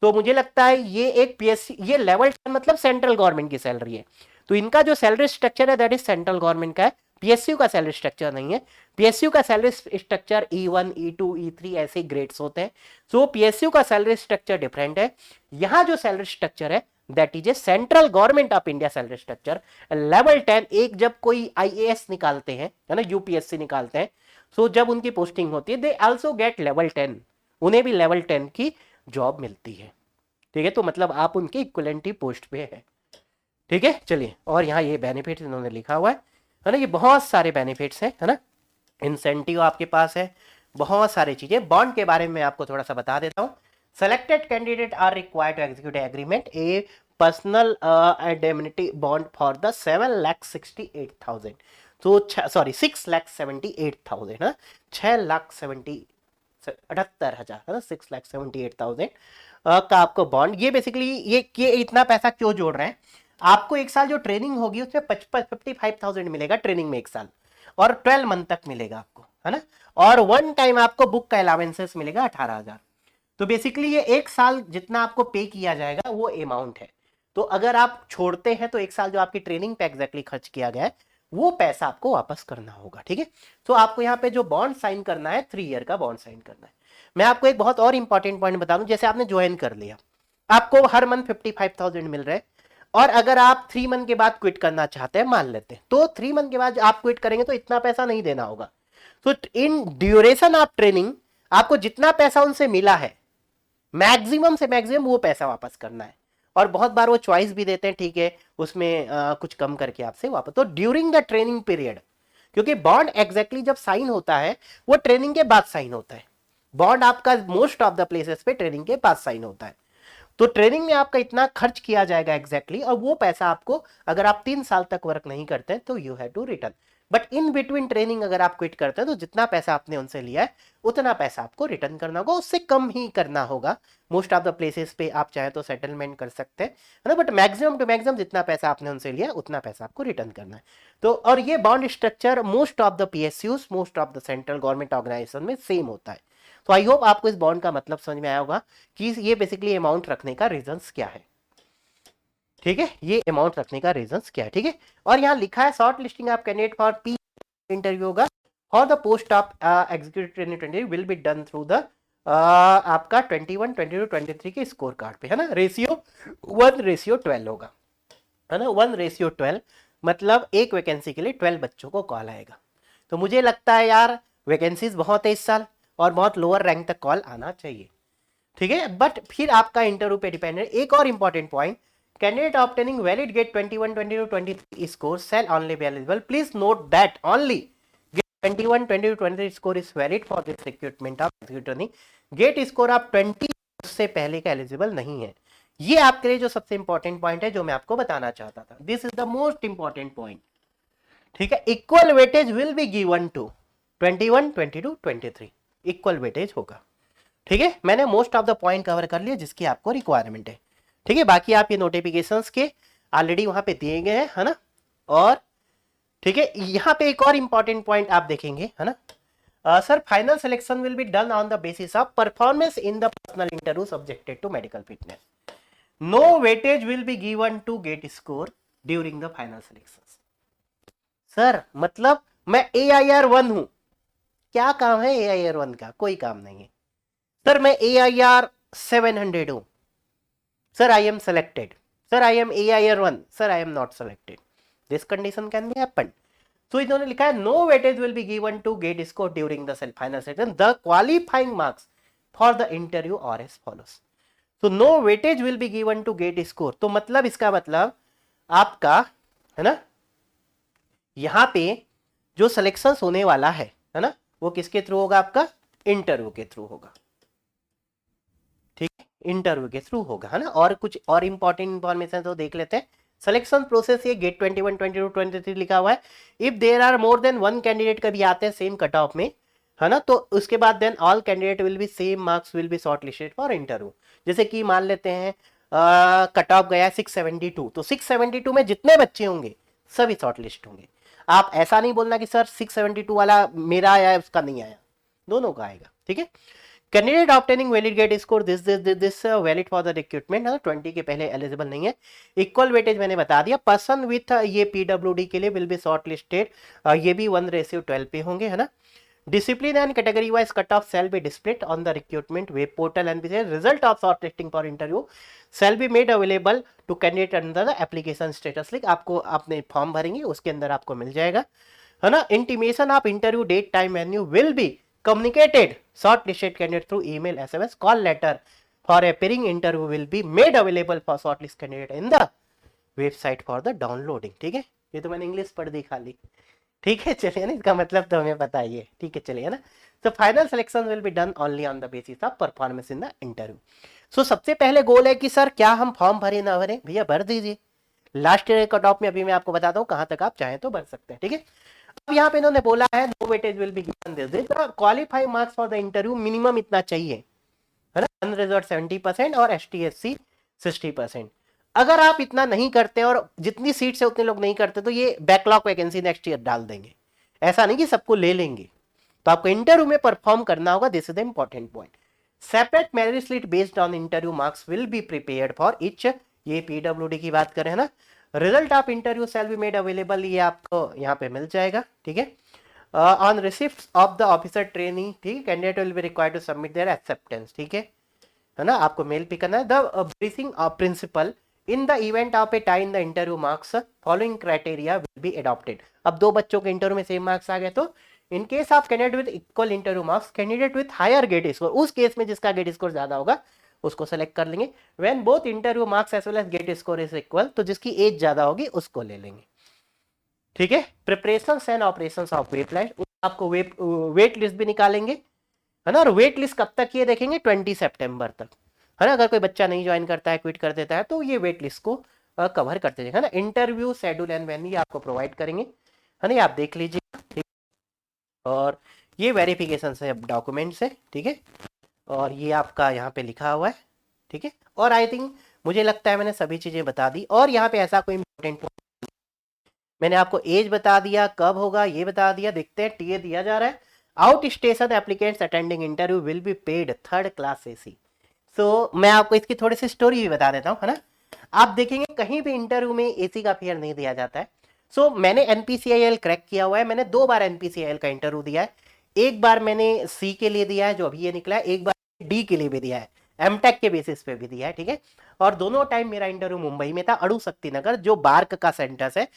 तो मुझे लगता है ये एक पीएससी, ये लेवल 10 मतलब सेंट्रल गवर्नमेंट की सैलरी है, तो इनका जो सैलरी स्ट्रक्चर है दैट इज सेंट्रल गवर्नमेंट का है, पीएसयू का सैलरी स्ट्रक्चर नहीं है। पीएसयू का salary structure E1 E2 E3 ऐसे ग्रेड्स होते हैं, सो पीएसयू का सैलरी स्ट्रक्चर डिफरेंट है। यहां जो सैलरी स्ट्रक्चर है that is a central government of India salary structure, level 10। एक जब कोई आईएएस निकालते हैं, है ना, यूपीएससी निकालते हैं, सो जब उनकी पोस्टिंग होती है दे आल्सो गेट लेवल 10, उन्हें भी लेवल 10 की जॉब मिलती है। ठीक है, तो मतलब आप उनके इक्विवेलेंट पोस्ट पे है। ठीक है, चलिए, और यहाँ ये बेनिफिट इन्होंने लिखा हुआ है ना, ये बहुत सारे बेनिफिट्स हैं, है ना, इंसेंटिव आपके पास है, बहुत सारी चीजें। बॉन्ड के बारे में आपको थोड़ा सा बता देता हूँ। Selected candidate are required to execute agreement a personal indemnity bond for the 7,68,000, तो सॉरी 6,78,000 है, 6,78,000 है ना, 6,78,000 का आपको बॉन्ड। ये बेसिकली ये इतना पैसा क्यों जोड़ रहे हैं, आपको एक साल जो ट्रेनिंग होगी उसमें 55,000 मिलेगा ट्रेनिंग में एक साल, और 12 मंथ तक मिलेगा आपको, है ना, और वन टाइम आपको बुक का अलावेंसेस मिलेगा 18,000। तो बेसिकली ये एक साल जितना आपको पे किया जाएगा वो अमाउंट है। तो अगर आप छोड़ते हैं तो एक साल जो आपकी ट्रेनिंग पे एग्जैक्टली खर्च किया गया है वो पैसा आपको वापस करना होगा। ठीक है, तो आपको यहाँ पे जो बॉन्ड साइन करना है 3 ईयर का बॉन्ड साइन करना है। मैं आपको एक बहुत और इंपॉर्टेंट पॉइंट बता दूं, जैसे आपने ज्वाइन कर लिया, आपको हर मंथ 55,000 मिल रहे हैं, और अगर आप 3 मंथ के बाद क्विट करना चाहते हैं, मान लेते हैं, तो 3 मंथ के बाद आप क्विट करेंगे तो इतना पैसा नहीं देना होगा। तो इन ड्यूरेशन ऑफ ट्रेनिंग आपको जितना पैसा उनसे मिला है मैक्सिमम से मैक्सिमम वो पैसा वापस करना है, और बहुत बार वो चॉइस भी देते हैं, ठीक है, उसमें कुछ कम करके आपसे वापस। तो ड्यूरिंग द ट्रेनिंग पीरियड, क्योंकि बॉन्ड एग्जैक्टली जब साइन होता है वो ट्रेनिंग के बाद साइन होता है, बॉन्ड आपका मोस्ट ऑफ द प्लेसेस पे ट्रेनिंग के बाद साइन होता है। तो ट्रेनिंग में आपका इतना खर्च किया जाएगा एग्जैक्टली, और वो पैसा आपको, अगर आप 3 साल तक वर्क नहीं करते तो you have to return. But in between training अगर आप क्विट करते हैं तो जितना पैसा आपने उनसे लिया है उतना पैसा आपको रिटर्न करना होगा, उससे कम ही करना होगा। मोस्ट ऑफ द प्लेसेस पे आप चाहे तो सेटलमेंट कर सकते हैं, है ना, बट मैक्सिमम टू मैक्सिमम जितना पैसा आपने उनसे लिया उतना पैसा आपको रिटर्न करना है। तो और ये bond structure most of the PSUs, most of the central government organisation में सेम होता है। तो आई होप आपको इस बॉन्ड का मतलब समझ में आया होगा कि ये बेसिकली अमाउंट रखने का रीजंस क्या है। ठीक है, ये अमाउंट रखने का रीजंस क्या है। ठीक है, और यहाँ लिखा है shortlisting of candidate for P interview होगा for the post of executive training 20 will be done through the आपका 21, 22, 23 के स्कोर कार्ड पे, है ना, रेशियो 1:12 होगा, है ना, 1:12, मतलब एक वैकेंसी के लिए 12 बच्चों को कॉल आएगा। तो मुझे लगता है यार वैकेंसीज बहुत है इस साल, और बहुत लोअर रैंक तक कॉल आना चाहिए। ठीक है, बट फिर आपका इंटरव्यू पे डिपेंड है। एक और important point, candidate obtaining valid GATE 21, 22, 23 score shall only be eligible. Please note that only get 21, 22, 23 score is valid for this recruitment of executive. GATE score आप 20 से पहले का एलिजिबल नहीं है। ये आपके लिए जो सबसे इंपॉर्टेंट पॉइंट है जो मैं आपको बताना चाहता था, this is the most important point. ठीक है, equal weightage will be given to 21, 22, 23, equal weightage होगा। ठीक है, मैंने most of the point cover कर लिया जिसकी आपको रिक्वायरमेंट है। ठीक है, बाकी आप ये नोटिफिकेशंस के ऑलरेडी वहां पे दिए गए हैं, है ना, और ठीक है, यहाँ पे एक और इंपॉर्टेंट पॉइंट आप देखेंगे, है ना, sir final selection will be done on the basis of performance in the personal interview subjected to medical fitness, no weightage will be given to GATE score during the final selection. Sir मतलब मैं AIR1 हूं, क्या काम है AIR1 का, कोई काम नहीं है। सर मैं AIR700 हूं, sir I am selected, sir I am AIR1, sir I am not selected, this condition can be happen. तो इन्होंने लिखा है no weightage will be given to GATE score during the final selection, the qualifying marks for the interview और एज फॉलोस। तो no weightage will be given to GATE score, तो मतलब इसका मतलब आपका, है ना, यहां पे जो सिलेक्शन होने वाला है ना, वो किसके थ्रू होगा, आपका इंटरव्यू के थ्रू होगा। ठीक है, इंटरव्यू के थ्रू होगा, है ना, और कुछ और इंपॉर्टेंट इंफॉर्मेशन तो देख लेते हैं सिलेक्शन प्रोसेस ये गेट 21, 22, 23 लिखा हुआ है। If there are more than one candidate कभी आते हैं सेम कट ऑफ में, है ना, तो उसके बाद then all candidate will be same marks will be shortlisted for interview. जैसे कि मान लेते हैं कट ऑफ गया 672, तो 672 में जितने बच्चे होंगे सभी शॉर्ट लिस्ट होंगे। आप ऐसा नहीं बोलना कि सर 672 वाला मेरा आया है उसका नहीं आया, दोनों का आएगा, ठीक है। Candidate obtaining valid GATE score this valid for the recruitment, 20 के पहले एलिजिबल नहीं है। इक्वल वेटेज मैंने बता दिया। पर्सन विथ ये पीडब्ल्यूडी के लिए विल बी शॉर्ट लिस्टेड, ये भी 1:12 पे होंगे, है ना। Discipline and category wise cut off shall be displayed on the recruitment web portal and result of shortlisting for interview shall be made available to candidate under the application status link. आपको अपने फॉर्म भरेंगे उसके अंदर आपको मिल जाएगा, है ना। Intimation of interview date time venue will be communicated shortlisted candidate through email, SMS, call letter for appearing interview will be made available for shortlist candidate in the website for the downloading। ठीक है, ये तो मैंने इंग्लिश पढ़ दी खाली, ठीक है, चलिए ना, इसका मतलब तो हमें पता ही है, ठीक है, चलिए ना। तो final selection will be done only on the basis of performance in the interview. So सबसे पहले गोल है कि सर क्या हम फॉर्म भरे ना भरे, भैया भर दीजिए। लास्ट ईयर कट ऑफ में अभी मैं आपको बताता हूँ कहां तक आप चाहें तो भर सकते हैं, ठीक है। अब यहाँ पे इन्होंने बोला है no weightage will be given this qualify marks for the interview minimum इतना चाहिए, है ना, अनरिजर्व्ड 70% और ST/SC 60%। अगर आप इतना नहीं करते और जितनी सीट से उतने लोग नहीं करते तो ये बैकलॉग वैकेंसी नेक्स्ट ईयर डाल देंगे। ऐसा नहीं कि सबको ले लेंगे, तो आपको इंटरव्यू में परफॉर्म करना होगा, this is the important point. Separate merit list based on interview marks will be prepared for each, ये पीडब्ल्यूडी की बात करें, है ना। Result of interview shall be made available, ये आपको यहाँ पे मिल जाएगा, ठीक है। On receipt of the officer training, ठीक है, candidate will be required to submit their acceptance, ठीक है ना, आपको मेल पे करना है। The briefing of principal in the event of a time the interview marks following criteria will be adopted. अब दो बच्चों के इंटरव्यू में सेम मार्क्स आ गए तो in case of candidate with equal interview marks, candidate with higher GATE score, उस केस में जिसका गेट स्कोर ज्यादा होगा उसको सेलेक्ट कर लेंगे। When both interview marks as well as GATE score is equal, तो जिसकी एज ज्यादा होगी उसको ले लेंगे, ठीक है। Preparation and operations of wait list, आपको वेट लिस्ट भी निकालेंगे, है ना। और वेट लिस्ट कब तक ये देखेंगे 20 सितंबर तक, है ना। अगर कोई बच्चा नहीं ज्वाइन करता है, क्विट कर देता है, तो ये वेट लिस्ट को कवर करते जाएगा, है ना। इंटरव्यू शेड्यूल एंड वेन्यू आपको प्रोवाइड करेंगे, है ना, आप देख लीजिए, ठीक। और ये वेरिफिकेशन है डॉक्यूमेंट से, ठीक है। और ये आपका यहाँ पे लिखा हुआ है, ठीक है। और आई थिंक मुझे लगता है मैंने सभी चीजें बता दी। और यहाँ पे ऐसा कोई इंपॉर्टेंट, मैंने आपको एज बता दिया, कब होगा ये बता दिया। देखते हैं टीए दिया जा रहा है, out station applicants attending interview will be paid 3rd class AC। सो मैं आपको इसकी थोड़ी सी स्टोरी भी बता देता हूँ, है ना। आप देखेंगे कहीं भी इंटरव्यू में AC का फेयर नहीं दिया जाता है। सो मैंने NPCIL क्रैक किया हुआ है, मैंने 2 बार NPCIL का इंटरव्यू दिया है। एक बार मैंने C के लिए दिया है जो अभी ये निकला है, एक बार D के लिए भी दिया है, MTech के बेसिस पे भी दिया है, ठीक है। और दोनों टाइम मेरा इंटरव्यू मुंबई में था, अणु शक्ति नगर जो बार्क का सेंटर है।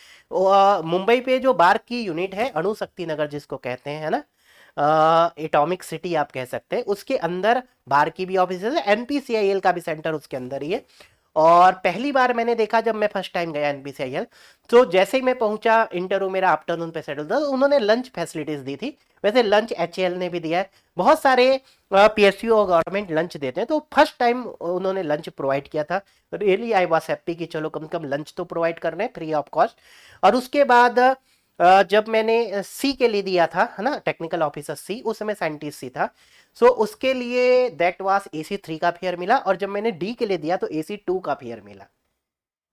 मुंबई पे जो बार्क की यूनिट है अणु शक्ति नगर जिसको कहते हैं, है ना, एटॉमिक सिटी आप कह सकते हैं, उसके अंदर बार्क की भी ऑफिस है, NPCIL का भी सेंटर उसके अंदर ही है। और पहली बार मैंने देखा जब मैं फर्स्ट टाइम गया NPCIL, तो जैसे ही मैं पहुंचा इंटरव्यू मेरा आफ्टरनून पे सेटल था, तो उन्होंने लंच फैसिलिटीज दी थी। वैसे लंच HAL ने भी दिया है, बहुत सारे PSU और गवर्नमेंट लंच देते हैं, तो फर्स्ट टाइम उन्होंने लंच प्रोवाइड किया था। रियली आई वाज हैप्पी कि चलो कम से कम लंच तो प्रोवाइड कर रहे हैं फ्री ऑफ कॉस्ट। और उसके बाद जब मैंने C के लिए दिया था, है ना, टेक्निकल ऑफिसर C, उस समय साइंटिस्ट C था, सो उसके लिए दैट वाज AC3 का फेयर मिला। और जब मैंने D के लिए दिया तो AC2 का फेयर मिला,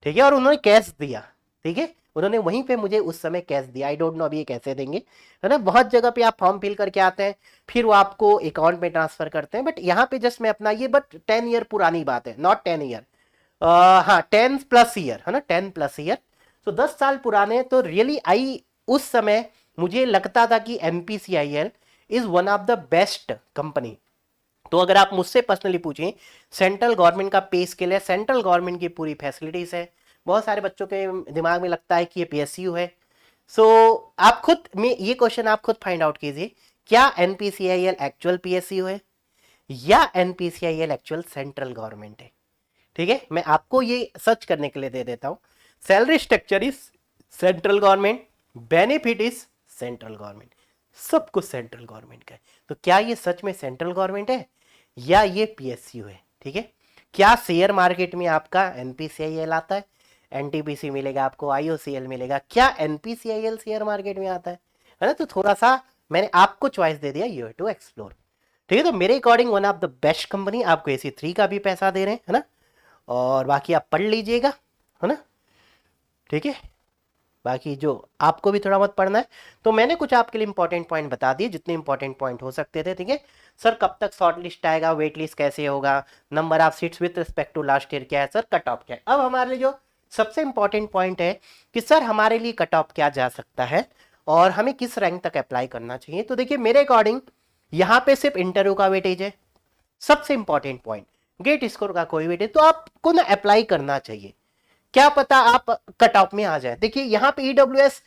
ठीक है। और उन्होंने कैश दिया, ठीक है, उन्होंने वहीं पे मुझे उस समय कैश दिया। आई डोंट नो अभी ये कैसे देंगे, है ना। बहुत जगह पे आप फॉर्म फिल करके आते हैं, फिर वो आपको अकाउंट में ट्रांसफर करते हैं, बट यहाँ पे जस्ट मैं अपना ये, बट 10 ईयर पुरानी बात है, नॉट 10 ईयर, हाँ 10+ ईयर, है ना, 10+ ईयर। तो 10 साल पुराने। तो रियली आई उस समय मुझे लगता था कि NPCIL is one of the best company. तो अगर आप मुझसे पर्सनली पूछें, सेंट्रल गवर्नमेंट का पे स्केल है, सेंट्रल गवर्नमेंट की पूरी फैसिलिटीज है। बहुत सारे बच्चों के दिमाग में लगता है कि ये PSU है। सो आप खुद में ये क्वेश्चन आप खुद फाइंड आउट कीजिए, क्या NPCIL एक्चुअल PSU है या NPCIL एक्चुअल सेंट्रल गवर्नमेंट है, ठीक है। मैं आपको ये सर्च करने के लिए दे देता हूं। Salary structure is central government, benefit is central government, सब कुछ सेंट्रल गवर्नमेंट का है। तो क्या ये सच में सेंट्रल गवर्नमेंट है या ये PSU है, ठीक है। क्या शेयर मार्केट में आपका NPCIL आता है, एनटीपीसी मिलेगा, आपको आईओसीएल मिलेगा, क्या एनपीसीआईएल शेयर मार्केट में आता है ना। तो थोड़ा सा मैंने आपको चॉइस दे दिया, यू हैव टू एक्सप्लोर। ठीक है, तो मेरे according one of the best company, आपको AC3 का भी पैसा दे रहे हैं, है ना, और बाकी आप पढ़ लीजिएगा, है ना। ठीक है, बाकी जो आपको भी थोड़ा बहुत पढ़ना है, तो मैंने कुछ आपके लिए इंपॉर्टेंट पॉइंट बता दिए, जितने इंपॉर्टेंट पॉइंट हो सकते थे। ठीक है सर, कब तक शॉर्ट लिस्ट आएगा, वेट लिस्ट कैसे होगा, number of seats with respect to last year क्या है सर, कट ऑफ क्या है। अब हमारे लिए जो सबसे इंपॉर्टेंट पॉइंट है कि सर हमारे लिए कट ऑफ क्या जा सकता है और हमें किस रैंक तक अप्लाई करना चाहिए। तो देखिए मेरे अकॉर्डिंग यहाँ पे सिर्फ इंटरव्यू का वेटेज है, सबसे इंपॉर्टेंट पॉइंट, गेट स्कोर का कोई वेटेज, तो आपको ना अप्लाई करना चाहिए, क्या पता आप कट ऑफ में आ जाए। देखिए यहाँ पे ईडब्ल्यूएस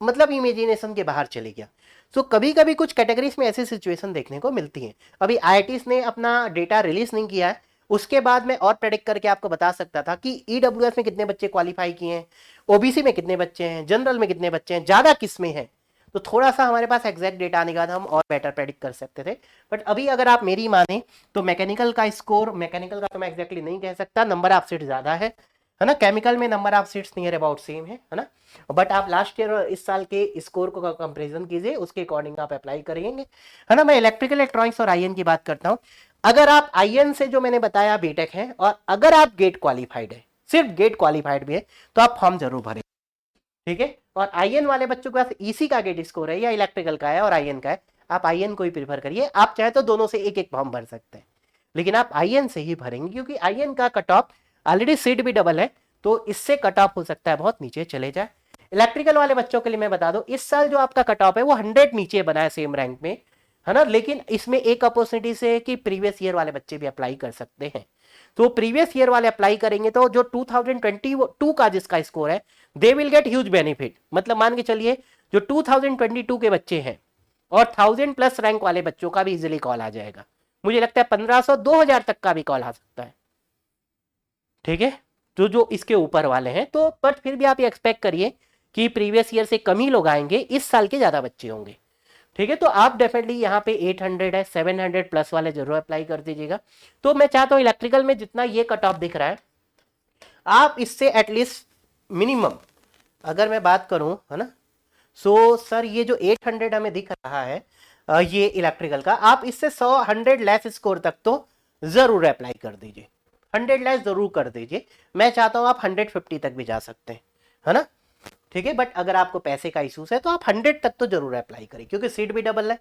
मतलब इमेजिनेशन के बाहर चले गया। तो कभी कभी कुछ कैटेगरीज में ऐसी सिचुएशन देखने को मिलती है। अभी आईआईटीज ने अपना डेटा रिलीज नहीं किया है, उसके बाद मैं और प्रेडिक्ट करके आपको बता सकता था कि ईडब्ल्यूएस में कितने बच्चे क्वालिफाई किए हैं, ओबीसी में कितने बच्चे हैं, जनरल में कितने बच्चे हैं, ज्यादा किस में है। तो थोड़ा सा हमारे पास एग्जैक्ट डेटा आने के बाद हम और बेटर प्रेडिक्ट कर सकते थे। बट अभी अगर आप मेरी माने तो मैकेनिकल का स्कोर, मैकेनिकल का तो मैं एग्जैक्टली नहीं कह सकता, नंबर ऑफ सीट ज्यादा है ना। केमिकल में number of seats near about same है ना। बट आप लास्ट ईयर और इस साल के स्कोर को कंपैरिजन कीजिए, उसके अकॉर्डिंग आप अप्लाई करेंगे, है ना। मैं इलेक्ट्रिकल इलेक्ट्रॉनिक्स और आईएन की बात करता हूं। अगर आप आईएन से जो मैंने बताया बीटेक है, और अगर आप गेट क्वालिफाइड है, सिर्फ गेट क्वालिफाइड भी है, तो आप फॉर्म जरूर भरें। ठीक है, और आईएन वाले बच्चों के पास ईसी का गेट स्कोर है या इलेक्ट्रिकल का है और आईएन का है, आप आईएन को ही प्रीफर करिए। आप चाहे तो दोनों से एक एक फॉर्म भर सकते हैं, लेकिन आप आईएन से ही भरेंगे, क्योंकि आईएन का कट ऑफ ऑलरेडी सीट भी डबल है, तो इससे कट ऑफ हो सकता है बहुत नीचे चले जाए। इलेक्ट्रिकल वाले बच्चों के लिए मैं बता दूं, इस साल जो आपका कट ऑफ है वो 100 नीचे बना है सेम रैंक में, है ना। लेकिन इसमें एक अपॉर्चुनिटी से कि प्रीवियस ईयर वाले बच्चे भी अप्लाई कर सकते हैं। तो प्रीवियस ईयर वाले अप्लाई करेंगे तो जो 2022 का जिसका स्कोर है, they will get huge benefit. मतलब मान के चलिए जो 2022 के बच्चे हैं और 1000+ रैंक वाले बच्चों का भी इजिली कॉल आ जाएगा। मुझे लगता है 1500 2000 तक का भी कॉल आ सकता है। ठीक है, तो जो इसके ऊपर वाले हैं, तो बट फिर भी आप ये एक्सपेक्ट करिए कि प्रीवियस ईयर से कम ही लोग आएंगे, इस साल के ज्यादा बच्चे होंगे। ठीक है, तो आप डेफिनेटली यहाँ पे 800 है, 700+ वाले जरूर अप्लाई कर दीजिएगा। तो मैं चाहता हूँ इलेक्ट्रिकल में जितना ये कट ऑफ दिख रहा है, आप इससे एटलीस्ट मिनिमम अगर मैं बात करूं, है ना, सो सर ये जो 800 हमें दिख रहा है ये इलेक्ट्रिकल का, आप इससे 100 लेस स्कोर तक तो जरूर अप्लाई कर दीजिए, 100 लेस जरूर कर दीजिए। मैं चाहता हूं आप 150 तक भी जा सकते हैं, है ना। ठीक है, बट अगर आपको पैसे का इशूज है तो आप 100 तक तो जरूर अप्लाई करें, क्योंकि सीट भी डबल है,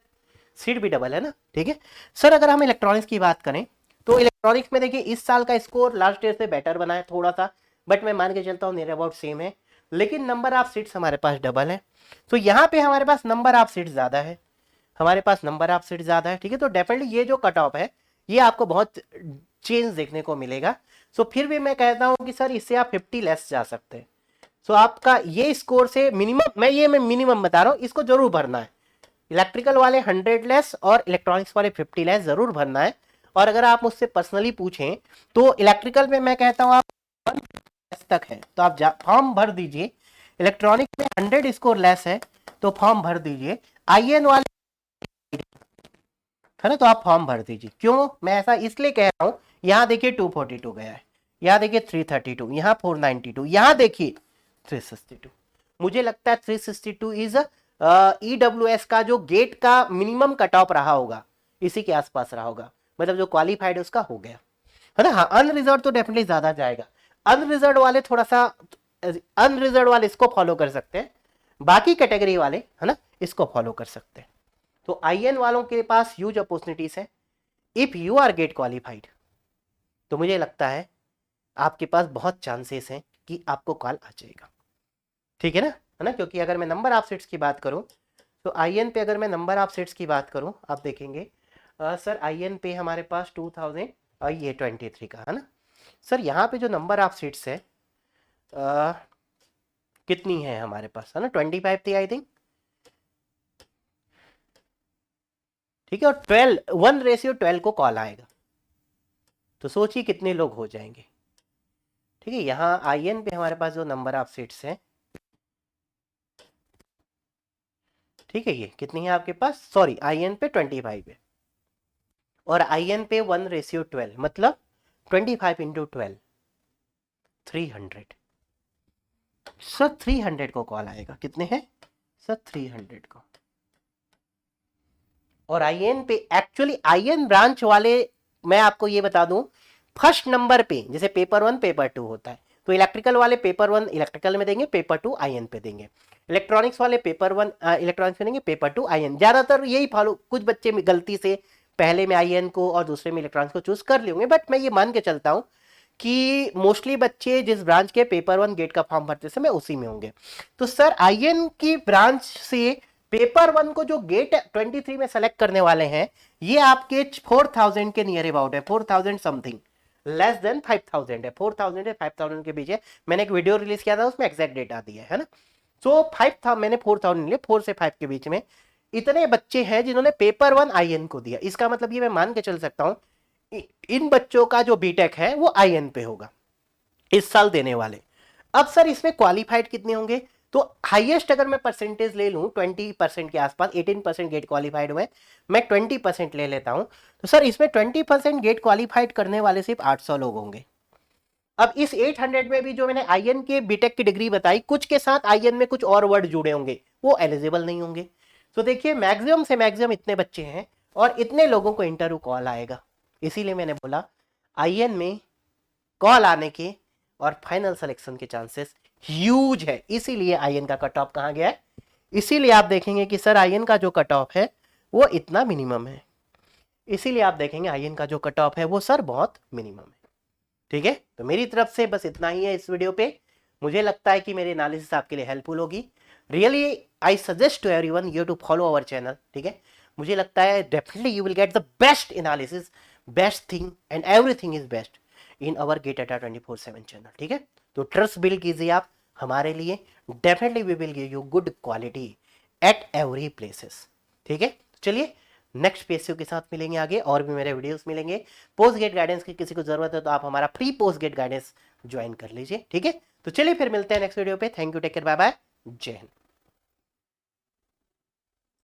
सीट भी डबल है ना। ठीक है सर, अगर हम इलेक्ट्रॉनिक्स की बात करें तो इलेक्ट्रॉनिक्स में देखिए इस साल का स्कोर लास्ट ईयर से बेटर बना है थोड़ा सा, बट मैं मान के चलता हूँ नियर अबाउट सेम है, लेकिन नंबर ऑफ सीट्स हमारे पास डबल है। तो यहाँ पे हमारे पास नंबर ऑफ सीट्स ज्यादा है, हमारे पास नंबर ऑफ सीट्स ज्यादा है। ठीक है, तो डेफिनेटली ये जो कट ऑफ है ये आपको बहुत चेंज देखने को मिलेगा। सो फिर भी मैं कहता हूँ कि सर इससे आप 50 लेस जा सकते हैं। सो आपका ये स्कोर से मिनिमम, मैं मिनिमम बता रहा हूँ, इसको जरूर भरना है। इलेक्ट्रिकल वाले 100 लेस और इलेक्ट्रॉनिक्स वाले 50 लेस जरूर भरना है। और अगर आप मुझसे पर्सनली पूछें तो इलेक्ट्रिकल में मैं कहता हूं आप 1 तक है तो आप फॉर्म भर दीजिए। इलेक्ट्रॉनिक्स में 100 स्कोर लेस है तो फॉर्म भर दीजिए। आईएन वाले है ना, तो आप फॉर्म भर दीजिए। क्यों मैं ऐसा इसलिए कह रहा हूं, यहां देखिए 242 गया है, यहां देखिए 332, यहां 492, यहां देखिए 362। मुझे लगता है 362 इज ईडब्ल्यूएस का जो गेट का मिनिमम कट ऑफ रहा होगा, इसी के आसपास रहा होगा, मतलब जो क्वालिफाइड है उसका हो गया, है ना। हाँ, अनरिजर्व तो डेफिनेटली ज्यादा जाएगा। अनरिजर्व वाले थोड़ा सा, अनरिजर्व वाले इसको फॉलो कर सकते हैं, बाकी कैटेगरी वाले है ना इसको फॉलो कर सकते हैं। तो आईएन वालों के पास ह्यूज अपॉर्चुनिटीज है। If you are GATE qualified तो मुझे लगता है आपके पास बहुत चांसेस हैं कि आपको कॉल आ जाएगा। ठीक है ना, क्योंकि अगर मैं नंबर ऑफ सीट्स की बात करूं तो आईएन पे, अगर मैं नंबर ऑफ सीट्स की बात करूं, आप देखेंगे सर आईएन पे हमारे पास 2023 का है ना। सर यहाँ पे जो नंबर ऑफ सीट्स है कितनी है हमारे पास, है ना, 25 थी आई थिंक। ठीक है, और 1:12 को कॉल आएगा, तो सोचिए कितने लोग हो जाएंगे। ठीक है, यहाँ आईएन पे हमारे पास जो नंबर ऑफ सीट्स है, ठीक है, ये कितनी है आपके पास, सॉरी आईएन पे 25 है और आईएन पे 1:12, मतलब 25 × 12 300। सर 300 को कॉल आएगा, कितने हैं सर 300 को। और आईएन पे एक्चुअली आईएन ब्रांच वाले मैं आपको ये बता दूं, फर्स्ट नंबर पे जैसे पेपर 1 पेपर 2 होता है, तो इलेक्ट्रिकल वाले पेपर 1 इलेक्ट्रिकल में देंगे, पेपर 2 आईएन पे देंगे। इलेक्ट्रॉनिक्स वाले पेपर 1 इलेक्ट्रॉनिक्स में देंगे, पेपर 2 आईएन। ज्यादातर यही फॉलो, कुछ बच्चे में गलती से पहले में आईएन को और दूसरे में इलेक्ट्रॉनिक्स को चूज कर लेंगे, बट मैं ये मान के चलता हूं कि मोस्टली बच्चे जिस ब्रांच के पेपर 1 गेट का फॉर्म भरते समय उसी में होंगे। तो सर आईएन की ब्रांच से पेपर 1 को जो गेट 23 में सेलेक्ट करने वाले हैं, ये आपके 4000 के नियर अबाउट है, 4000 समथिंग, लेस देन 5000 है, 4000 से 5000 के बीच है। मैंने एक वीडियो रिलीज किया था, उसमें एग्जैक्ट डेटा दिया है ना। सो 5 था, मैंने 4000 लिए, 4 से 5 के बीच में इतने बच्चे हैं जिन्होंने पेपर 1 आईएन को दिया। इसका मतलब ये मैं मान के चल सकता हूं इन बच्चों का जो बीटेक है वो आईएन पे होगा इस साल देने वाले। अब सर इसमें क्वालिफाइड कितने होंगे, तो हाईएस्ट अगर मैं परसेंटेज ले लूं 20% के आसपास, 18% गेट क्वालिफाइड हुए, मैं 20% ले लेता हूं, तो सर इसमें 20% गेट क्वालिफाइड करने वाले सिर्फ 800 लोग होंगे। अब इस 800 में भी जो मैंने आईएन के बीटेक की डिग्री बताई, कुछ के साथ आईएन में कुछ और वर्ड जुड़े होंगे, वो एलिजिबल नहीं होंगे। तो देखिए मैक्सिमम से मैक्सिमम इतने बच्चे हैं और इतने लोगों को इंटरव्यू कॉल आएगा। इसीलिए मैंने बोला आईएन में कॉल आने के और फाइनल सिलेक्शन के चांसेस ह्यूज है। इसीलिए आईएन का कट ऑफ कहां गया है, इसीलिए आप देखेंगे कि सर आईएन का जो कट ऑफ है वो इतना मिनिमम है, इसीलिए आप देखेंगे आईएन का जो कट ऑफ है वो सर बहुत मिनिमम है। ठीक है, तो मेरी तरफ से बस इतना ही है इस वीडियो पे। मुझे लगता है कि मेरी एनालिसिस आपके लिए हेल्पफुल होगी। Really I suggest to everyone you to follow our channel. ठीक है, मुझे लगता है definitely you will get the best analysis, best thing and everything is best in our GATE Adda 24/7 channel. ठीक है, तो ट्रस्ट बिल्ड कीजिए आप हमारे लिए, definitely we will give you good quality at every places. ठीक है, चलिए नेक्स्ट पीएसयू के साथ मिलेंगे आगे, और भी मेरे वीडियोस मिलेंगे। पोस्ट गेट गाइडेंस की किसी को जरूरत है तो आप हमारा free post GATE guidance join कर लीजिए। ठीक है, तो चलिए फिर मिलते हैं नेक्स्ट वीडियो पे। Thank you, take care, bye bye, जय हिंद।